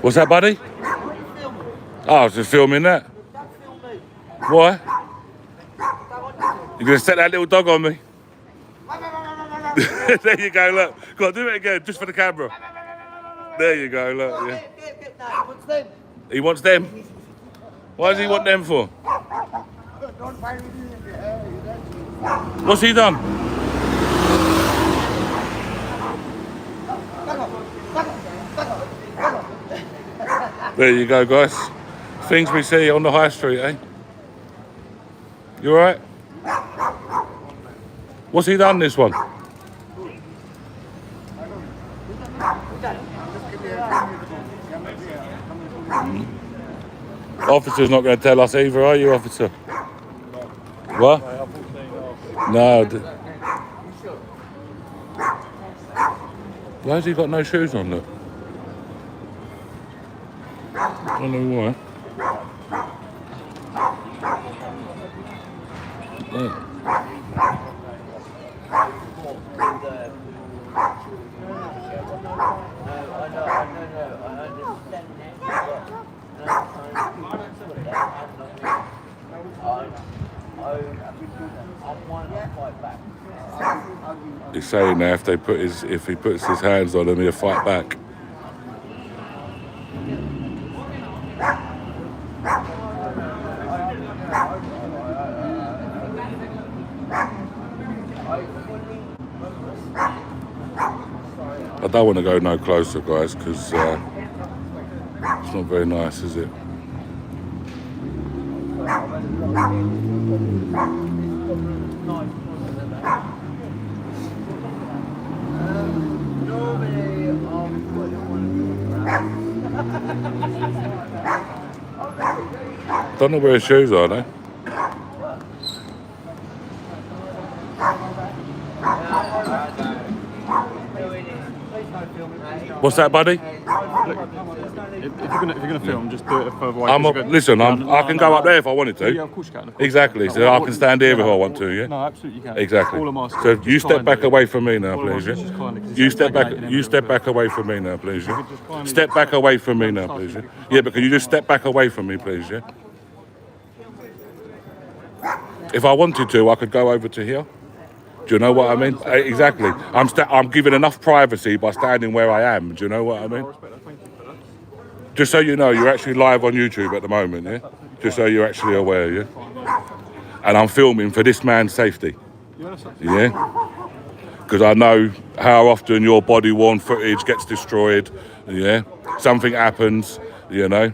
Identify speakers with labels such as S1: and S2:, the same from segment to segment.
S1: What's that, buddy? Oh, I was just filming that. Why? You're gonna set that little dog on me? There you go, look. Go on, do it again, just for the camera. There you go, look. Yeah. He wants them? Why does he want them for? What's he done? There you go, guys. Things we see on the high street, eh? You alright? What's he done, this one? Officer's not going to tell us either, are you, officer? What? No. Why has he got no shoes on, look? I don't know why. Yeah. He's saying now if he puts his hands on him, he'll fight back. I don't want to go no closer, guys, because it's not very nice, is it? Don't know where his shoes are, though. What's that, buddy?
S2: If you're gonna film, just do it further away.
S1: Listen, I can go up there if I wanted to.
S2: Yeah, of course you can.
S1: Exactly, so I can stand here if I want to, yeah?
S2: No, absolutely you can.
S1: Exactly.
S2: All I'm asking,
S1: So you step back away from me now,
S2: all I'm
S1: please, yeah?
S2: asking is just kindly, 'cause
S1: You
S2: it's
S1: step back.
S2: stagnating
S1: You step
S2: everywhere.
S1: back away from me now, please, yeah?
S2: just kindly-
S1: Step back away from me now, please, yeah? Yeah, but can you just step back away from me, please, yeah? If I wanted to, I could go over to here. Do you know what I mean? Exactly. I'm giving enough privacy by standing where I am. Do you know what I mean? Just so you know, you're actually live on YouTube at the moment, yeah? Just so you're actually aware, yeah? And I'm filming for this man's safety, yeah? Because I know how often your body-worn footage gets destroyed, yeah? Something happens, you know?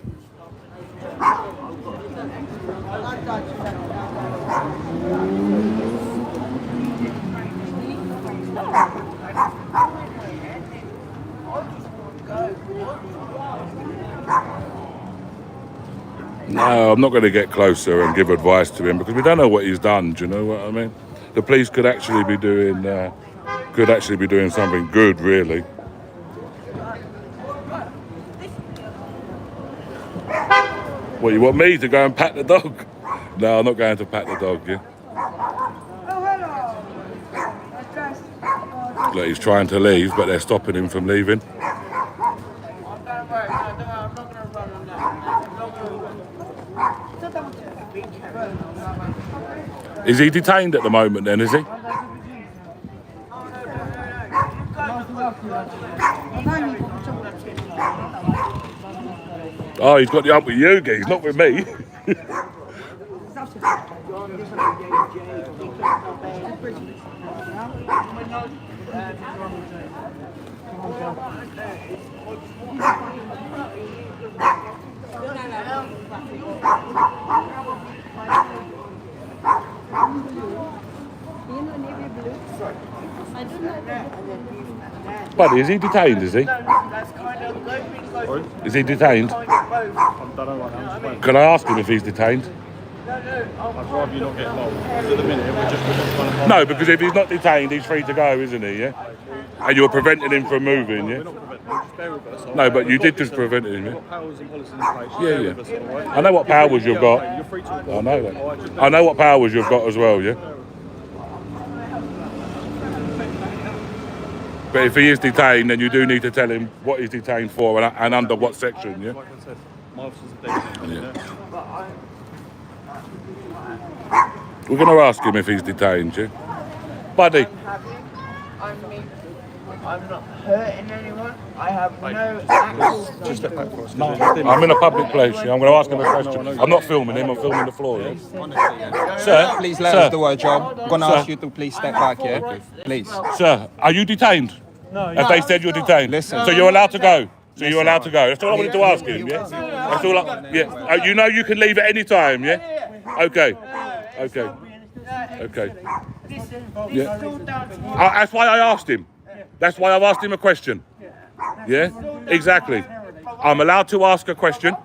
S1: No, I'm not going to get closer and give advice to him because we don't know what he's done. Do you know what I mean? The police could actually be doing something good, really. What, you want me to go and pat the dog? No, I'm not going to pat the dog. Yeah. Look, he's trying to leave, but they're stopping him from leaving. Is he detained at the moment then, is he? Oh, he's got the hump with you, he's not with me. Buddy, is he detained, is he? Is he detained? Can I ask him if he's detained?
S2: I'd rather you not get involved. Because at the minute, we're just trying to...
S1: No, because if he's not detained, he's free to go, isn't he, yeah? And you're preventing him from moving, yeah?
S2: We're not preventing him. bear with us.
S1: No, but you
S2: We've
S1: did
S2: got
S1: just
S2: this,
S1: prevent it,
S2: we've
S1: yeah?
S2: got powers and policies in place.
S1: Yeah,
S2: Bear
S1: yeah.
S2: with us, all right?
S1: I know what powers you've got.
S2: You're free to
S1: I
S2: walk.
S1: know
S2: All
S1: that.
S2: right, just
S1: I know what powers you've got as well, yeah? But if he is detained, then you do need to tell him what he's detained for and under what section, yeah?
S2: Like I said, my officers are dead.
S1: Yeah. We're going to ask him if he's detained, yeah? Buddy,
S3: I'm not hurting anyone. I have no actual.
S2: Just step back for us.
S1: I'm in a public place, yeah? I'm going to ask him a question. I'm not filming him, I'm filming the floor, yeah? Sir?
S4: Please let
S1: Sir?
S4: us do our job. I'm gonna
S1: Sir?
S4: ask you to please step back, yeah? Please.
S1: Sir, are you detained? No. Have they said you're detained?
S4: Listen.
S1: So you're allowed to go? So you're allowed to go? That's all I wanted to ask him, yeah? That's all yeah. You know you can leave at any time, yeah? Okay. Okay. Okay. Yeah. That's why I asked him. That's why I've asked him a question. Yeah? Exactly. I'm allowed to ask a question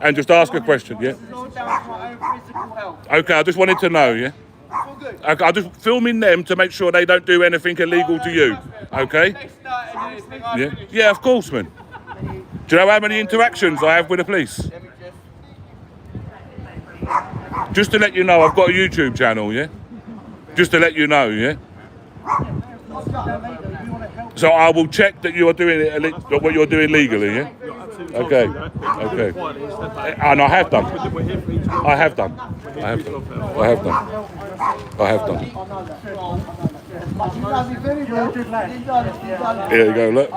S1: and just ask a question, yeah? Okay, I just wanted to know, yeah? Okay, I'm just filming them to make sure they don't do anything illegal to you. Okay? Yeah, yeah, of course, man. Do you know how many interactions I have with the police? Just to let you know, I've got a YouTube channel, yeah? Just to let you know, yeah? So I will check that you are doing it, what you're doing legally, yeah? Okay, okay. And I have done. I have done. I have done. I have done. I have done. Here you go, look.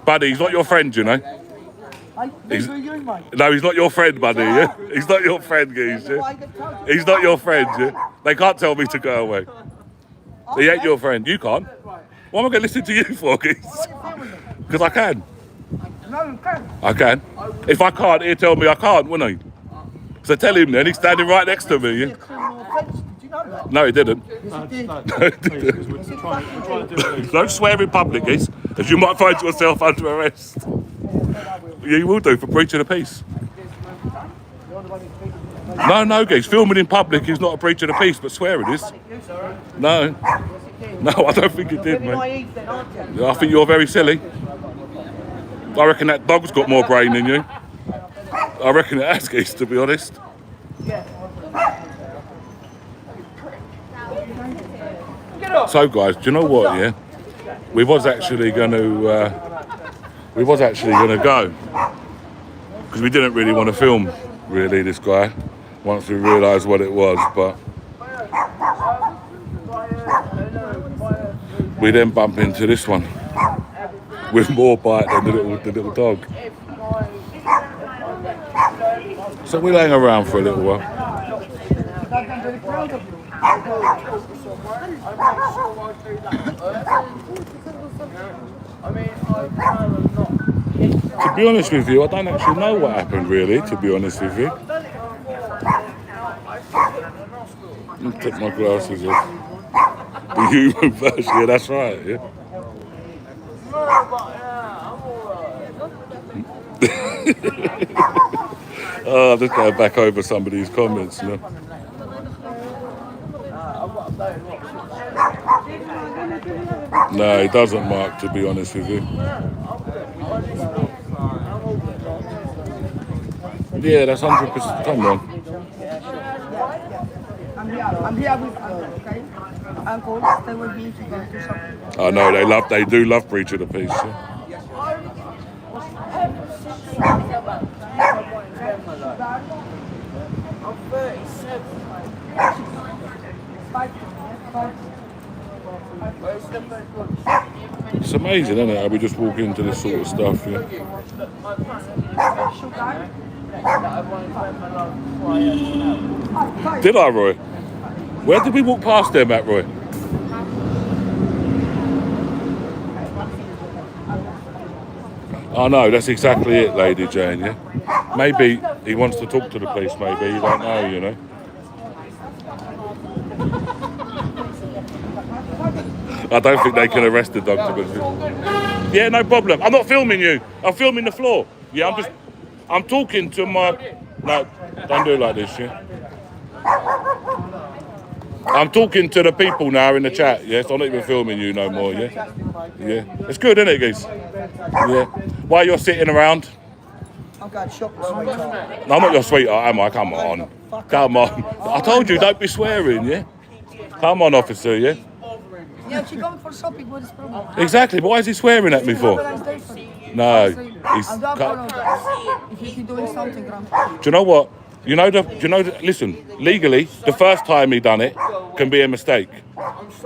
S1: Buddy, he's not your friend, you know. No, he's not your friend, buddy, yeah? He's not your friend, Geese, yeah? He's not your friend, yeah? They can't tell me to go away. He ain't your friend. You can't. What am I going to listen to you for, Geese? Because I can. I can. If I can't, he'll tell me I can't, wouldn't he? So tell him then, he's standing right next to me, yeah? No, he didn't. No, he didn't. Don't swear in public, Geese, as you might find yourself under arrest. You will do for breach of the peace. No, Geese. Filming in public is not a breach of the peace, but swearing is. No. No, I don't think it did, mate. I think you're very silly. I reckon that dog's got more brain than you. I reckon it has, Geese, to be honest. So, guys, do you know what, yeah? We was actually going to go. Because we didn't really want to film, really, this guy. Once we realised what it was, but... we then bump into this one. With more bite than the little dog. So we'll hang around for a little while. To be honest with you, I don't actually know what happened really, to be honest with you. Let me take my glasses off. The human version, yeah, that's right, yeah. Oh, I'm just going back over some of these comments, you know. No, it doesn't, Mark, to be honest with you. Yeah, that's 100%. Come on.
S5: I'm here with Uncle, okay? Uncle, stay with me to go to shopping.
S1: I know, they do love breach of the peace, yeah.
S3: I'm 37. Where's the first one?
S1: It's amazing, isn't it, how we just walk into this sort of stuff, yeah. Did I, Roy? Where did we walk past them at, Roy? Oh no, that's exactly it, Lady Jane, yeah? Maybe he wants to talk to the police, maybe, you don't know, you know? I don't think they can arrest the dog, to be honest. Yeah, no problem. I'm not filming you. I'm filming the floor. Yeah, I'm talking to my... No, don't do it like this, yeah? I'm talking to the people now in the chat, yes? I'm not even filming you no more, yeah? Yeah. It's good, isn't it, guys? Yeah. While you're sitting around,
S5: Okay, shop, sweetheart.
S1: no, I'm not your sweetheart, am I? Come on. Come on. I told you, don't be swearing, yeah? Come on, officer, yeah?
S5: Yeah, she going for shopping. What is the problem?
S1: Exactly, but why is he swearing at me
S5: Have a
S1: for?
S5: nice day for you.
S1: No,
S5: Honestly,
S1: he's...
S5: I do apologize if you're doing something wrong.
S1: Do you know what? Listen, legally, the first time he done it can be a mistake.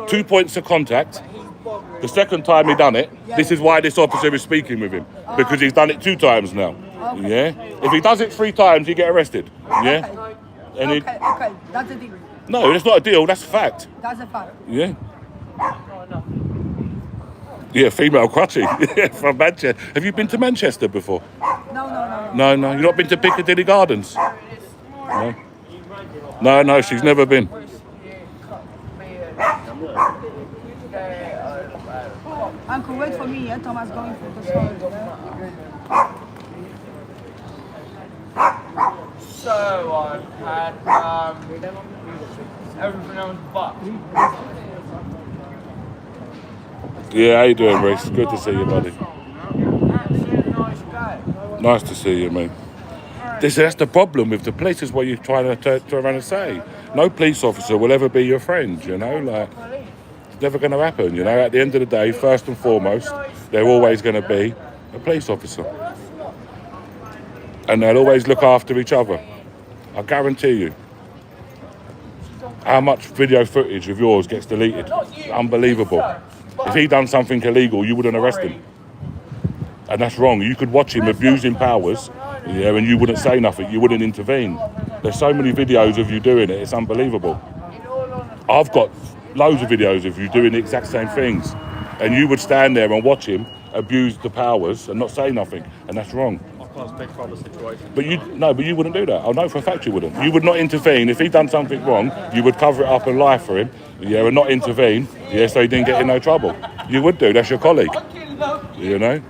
S1: 2 points of contact. The second time he done it, this is why this officer is speaking with him. Because he's done it 2 times now. Yeah? If he does it 3 times, he get arrested. Yeah? And
S5: Okay, that's the deal.
S1: no, that's not a deal, that's a fact.
S5: That's a fact.
S1: Yeah? Yeah, female crutchy. From Manchester. Have you been to Manchester before?
S5: No.
S1: No, you've not been to Piccadilly Gardens? No. No, she's never been.
S5: Uncle, wait for me, yeah? Thomas going for the store.
S3: So I've had everything else but.
S1: Yeah, how you doing, Reece? Good to see you, buddy.
S3: Absolutely nice guy.
S1: Nice to see you, mate. That's the problem with the police, is what you're trying to turn around and say. No police officer will ever be your friend, you know? Like, it's never going to happen, you know? At the end of the day, first and foremost, they're always going to be a police officer. And they'll always look after each other. I guarantee you. How much video footage of yours gets deleted? Unbelievable. If he done something illegal, you wouldn't arrest him. And that's wrong. You could watch him abusing powers, yeah, and you wouldn't say nothing. You wouldn't intervene. There's so many videos of you doing it. It's unbelievable. I've got loads of videos of you doing the exact same things. And you would stand there and watch him abuse the powers and not say nothing. And that's wrong.
S2: I can't speak for other situations.
S1: But you wouldn't do that. I know for a fact you wouldn't. You would not intervene. If he'd done something wrong, you would cover it up and lie for him, yeah, and not intervene, yeah, so he didn't get in no trouble. You would do. That's your colleague, you know.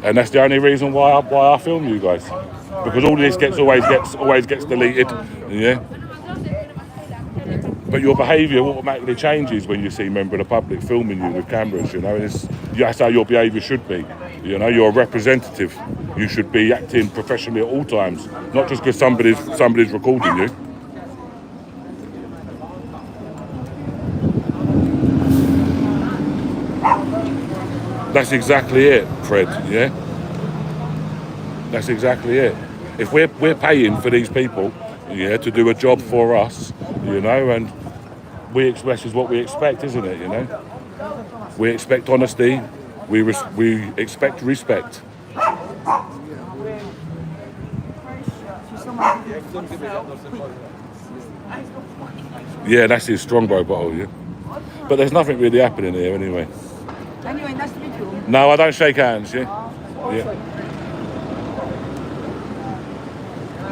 S1: And that's the only reason why I film you guys, because all this always gets deleted, yeah. But your behaviour automatically changes when you see a member of the public filming you with cameras, you know, and that's how your behaviour should be. You know, you're a representative. You should be acting professionally at all times, not just because somebody's recording you. That's exactly it, Fred, yeah? That's exactly it. If we're paying for these people, yeah, to do a job for us, you know, and we express is what we expect, isn't it, you know? We expect honesty, we expect respect. Yeah, that's his Strongbow bottle, yeah? But there's nothing really happening here anyway.
S5: Anyway, nice to meet you.
S1: No, I don't shake hands, yeah? Yeah.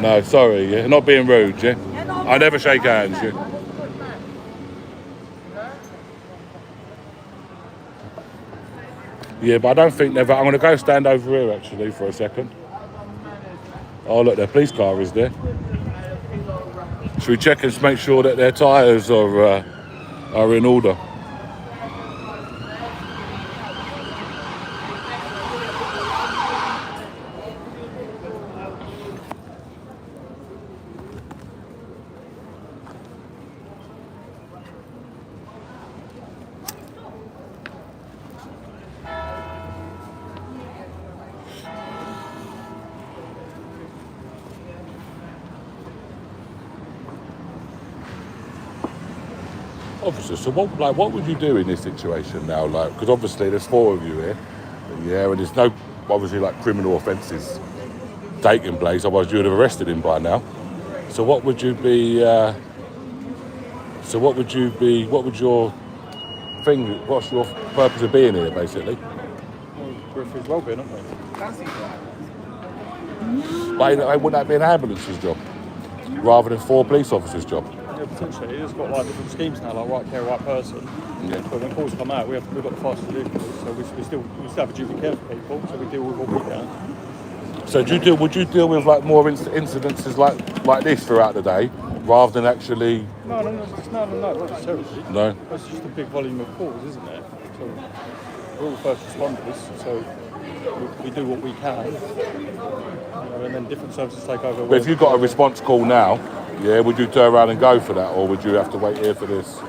S1: No, sorry, yeah? Not being rude, yeah? I never shake hands, yeah? Yeah, but I don't think I'm going to go stand over here, actually, for a second. Oh, look, their police car is there. Should we check and make sure that their tyres are in order? Officer, so what would you do in this situation now? Like, because obviously there's 4 of you here, yeah, and there's no obviously like criminal offences taking place. Otherwise, you would have arrested him by now. So what would you be? What would your thing? What's your purpose of being here, basically?
S2: We're for his well-being, aren't we?
S1: But wouldn't that be an ambulance's job rather than 4 police officers' job?
S2: Yeah, potentially. It's got like different schemes now, like right care, right person.
S1: Yeah.
S2: But when calls come out, we've got the fastest vehicles, so we still have a duty of care for people, so we deal with what we can.
S1: So would you deal with like more incidences like this throughout the day, rather than actually,
S2: No, not necessarily.
S1: no?
S2: It's just a big volume of calls, isn't it? So we're all first responders, so we do what we can, and then different services take over.
S1: But if you got a response call now, yeah, would you turn around and go for that, or would you have to wait here for this?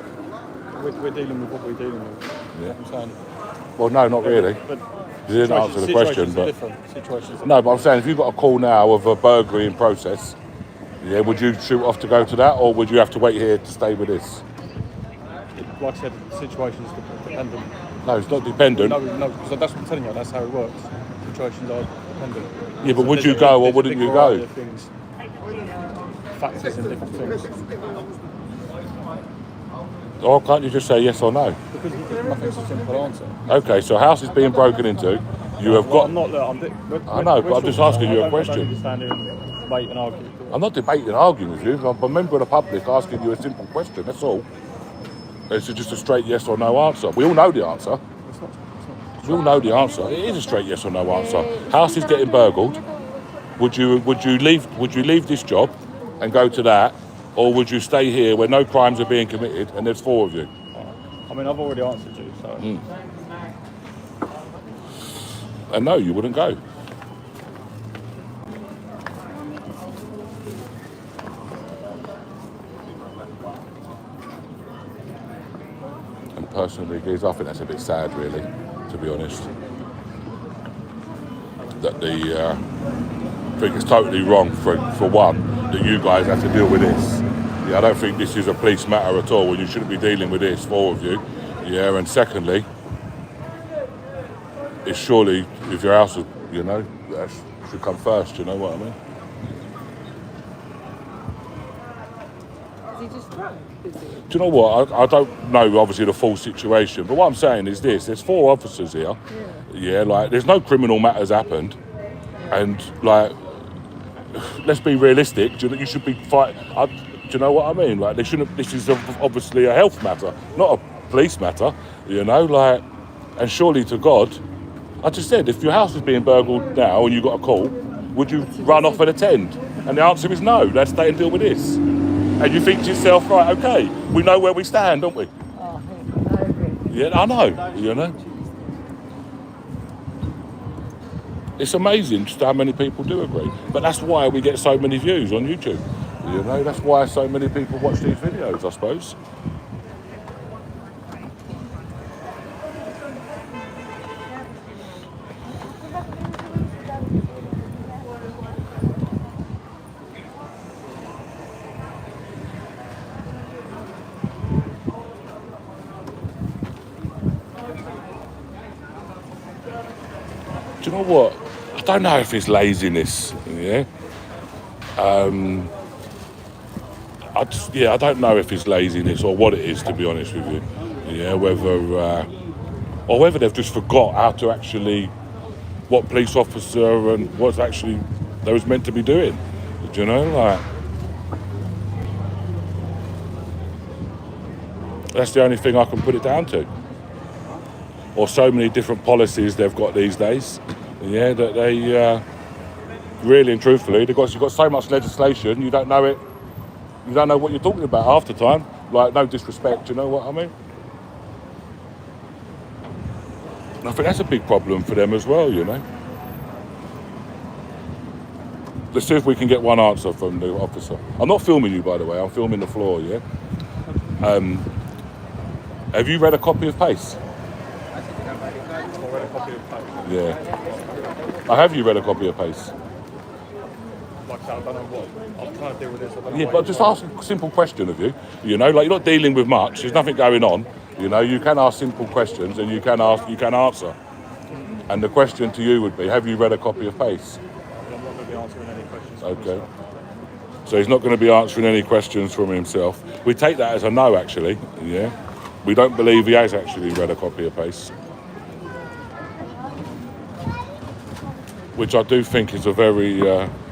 S2: we're dealing with what we're dealing with.
S1: Yeah.
S2: I'm saying.
S1: Well, no, not really.
S2: But
S1: You didn't answer the question, but
S2: situations.
S1: no, but I'm saying if you got a call now of a burglary in process, yeah, would you shoot off to go to that, or would you have to wait here to stay with this?
S2: Like I said, the situation is dependent.
S1: No, it's not dependent.
S2: No, because that's what I'm telling you. That's how it works. Situations are dependent.
S1: Yeah, but
S2: So
S1: would
S2: there's
S1: you
S2: a
S1: go or
S2: there's a
S1: wouldn't
S2: big
S1: you
S2: variety
S1: go?
S2: of things, factors and different things.
S1: Or can't you just say yes or no?
S2: Because nothing's a simple answer.
S1: Okay, so house is being broken into. You have
S2: Well,
S1: got.
S2: I'm not. Look,
S1: I know, but I'm just asking you a
S2: I
S1: question.
S2: don't need to stand here and wait and argue.
S1: I'm not debating, arguing with you. I'm a member of the public asking you a simple question. That's all. It's just a straight yes or no answer. We all know the answer. We all know the answer. It is a straight yes or no answer. House is getting burgled. Would you leave this job and go to that, or would you stay here where no crimes are being committed and there's 4 of you?
S2: I mean, I've already answered you, so.
S1: And no, you wouldn't go. And personally, Giz, I think that's a bit sad, really, to be honest. That I think it's totally wrong for one, that you guys have to deal with this. Yeah, I don't think this is a police matter at all, and you shouldn't be dealing with this, 4 of you. Yeah, and secondly, it's surely, if your house is, that should come first, you know what I mean?
S5: Is he just drunk? Is he?
S1: Do you know what? I don't know, obviously, the full situation, but what I'm saying is this. There's 4 officers here. Yeah, like, there's no criminal matters happened. And, like, let's be realistic. You should be fighting. Do you know what I mean? Like, this is obviously a health matter, not a police matter, like, and surely to God, I just said, if your house is being burgled now and you got a call, would you run off and attend? And the answer is no, let's stay and deal with this. And you think to yourself, right, okay, we know where we stand, don't we?
S5: Oh, I agree.
S1: Yeah, I know, It's amazing just how many people do agree. But that's why we get so many views on YouTube. That's why so many people watch these videos, I suppose. Do you know what? I don't know if it's laziness, yeah? I don't know if it's laziness or what it is, to be honest with you. Yeah, whether they've just forgot how to actually, what police officer and what's actually they was meant to be doing. Do you know, like, that's the only thing I can put it down to. Or so many different policies they've got these days. Yeah, that they really and truthfully, you've got so much legislation, you don't know it. You don't know what you're talking about half the time. Like, no disrespect, you know what I mean? And I think that's a big problem for them as well, Let's see if we can get one answer from the officer. I'm not filming you, by the way. I'm filming the floor, yeah? Have you read a copy of PACE? Yeah. Have you read a copy of PACE?
S2: Like I said, I don't know what. I'm trying to deal with this. I don't know
S1: Yeah,
S2: what
S1: but just ask a simple question of you. Like, you're not dealing with much. There's nothing going on. You can ask simple questions and you can answer. And the question to you would be, have you read a copy of PACE?
S2: I'm not going to be answering any questions.
S1: Okay. So he's not going to be answering any questions from himself. We take that as a no, actually. Yeah. We don't believe he has actually read a copy of PACE. Which I do think is a very,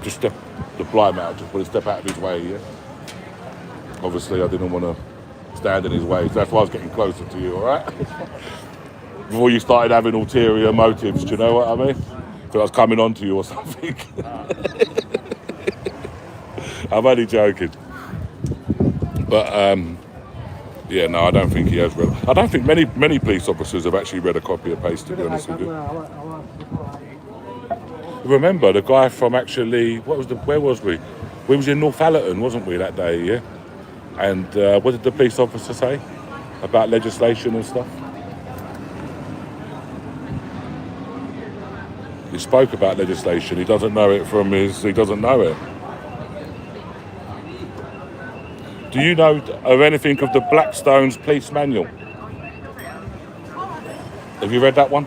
S1: just step the blind out, just put a step out of his way, yeah? Obviously, I didn't want to stand in his way, so that's why I was getting closer to you, all right? Before you started having ulterior motives, do you know what I mean? If I was coming on to you or something. I'm only joking. But yeah, no, I don't think he has read. I don't think many police officers have actually read a copy of Pace, to be honest with you. Remember the guy from actually where was we? We was in Northallerton, wasn't we, that day? Yeah. And what did the police officer say about legislation and stuff? He spoke about legislation. He doesn't know it from his. He doesn't know it. Do you know of anything of the Blackstone's police manual? Have you read that one?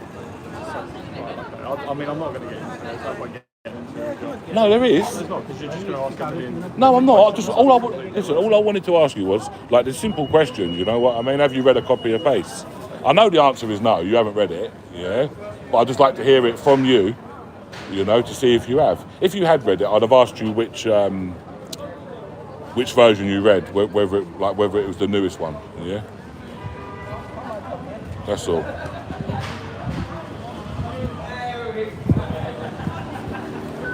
S2: I mean, I'm not going to get into it. There's no point getting into it.
S1: No, there is.
S2: It's not, because you're just going to ask a million.
S1: No, I'm not. All I wanted to ask you was like the simple question. You know what I mean? Have you read a copy of Pace? I know the answer is no. You haven't read it. Yeah, but I'd just like to hear it from you. You know, to see if you have. If you had read it, I'd have asked you which version you read, whether it was the newest one. Yeah, that's all.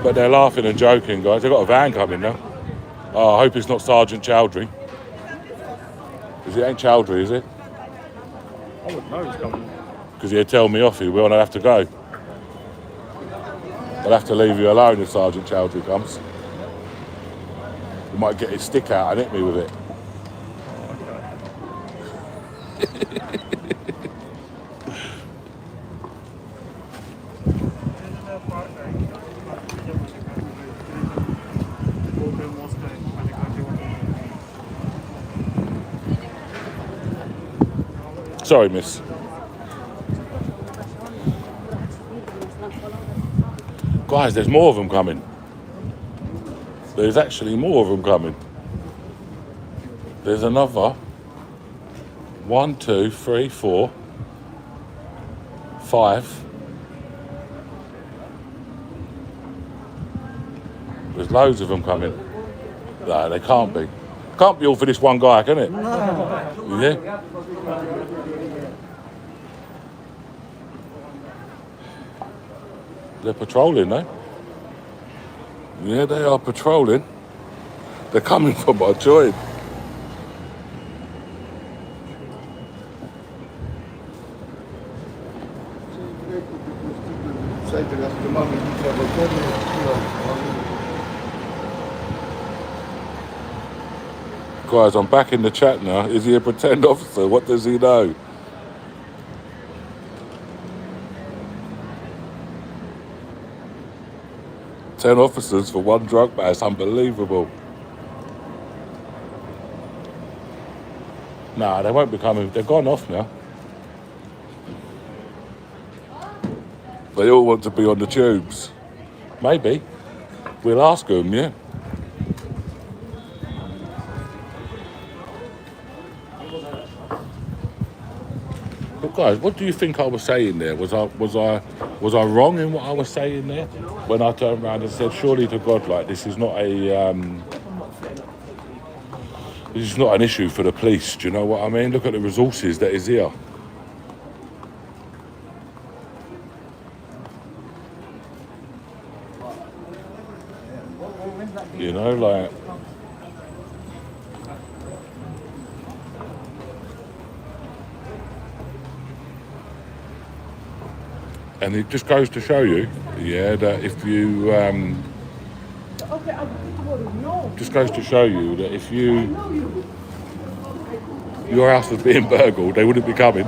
S1: But they're laughing and joking, guys. They've got a van coming now. Oh, I hope it's not Sergeant Chowdhury. Because it ain't Chowdhury, is it?
S2: I wouldn't know who's coming.
S1: Because he'd tell me off. He will, and I'd have to go. I'll have to leave you alone if Sergeant Chowdhury comes. He might get his stick out and hit me with it. Sorry, miss. Guys, there's more of them coming. There's actually more of them coming. There's another 1, 2, 3, 4, 5. There's loads of them coming. No, they can't be. Can't be all for this one guy, can it? No. Yeah. They're patrolling, eh? Yeah, they are patrolling. They're coming from my joint. Guys, I'm back in the chat now. Is he a pretend officer? What does he know? Ten officers for one drug man. It's unbelievable. Nah, they won't be coming. They've gone off now. They all want to be on the tubes. Maybe. We'll ask them, yeah? But guys, what do you think I was saying there? Was I wrong in what I was saying there? When I turned around and said, surely to God, like this is not an issue for the police. Do you know what I mean? Look at the resources that is here. You know, like. And it just goes to show you, yeah, that if you, just goes to show you that if your house was being burgled, they wouldn't be coming.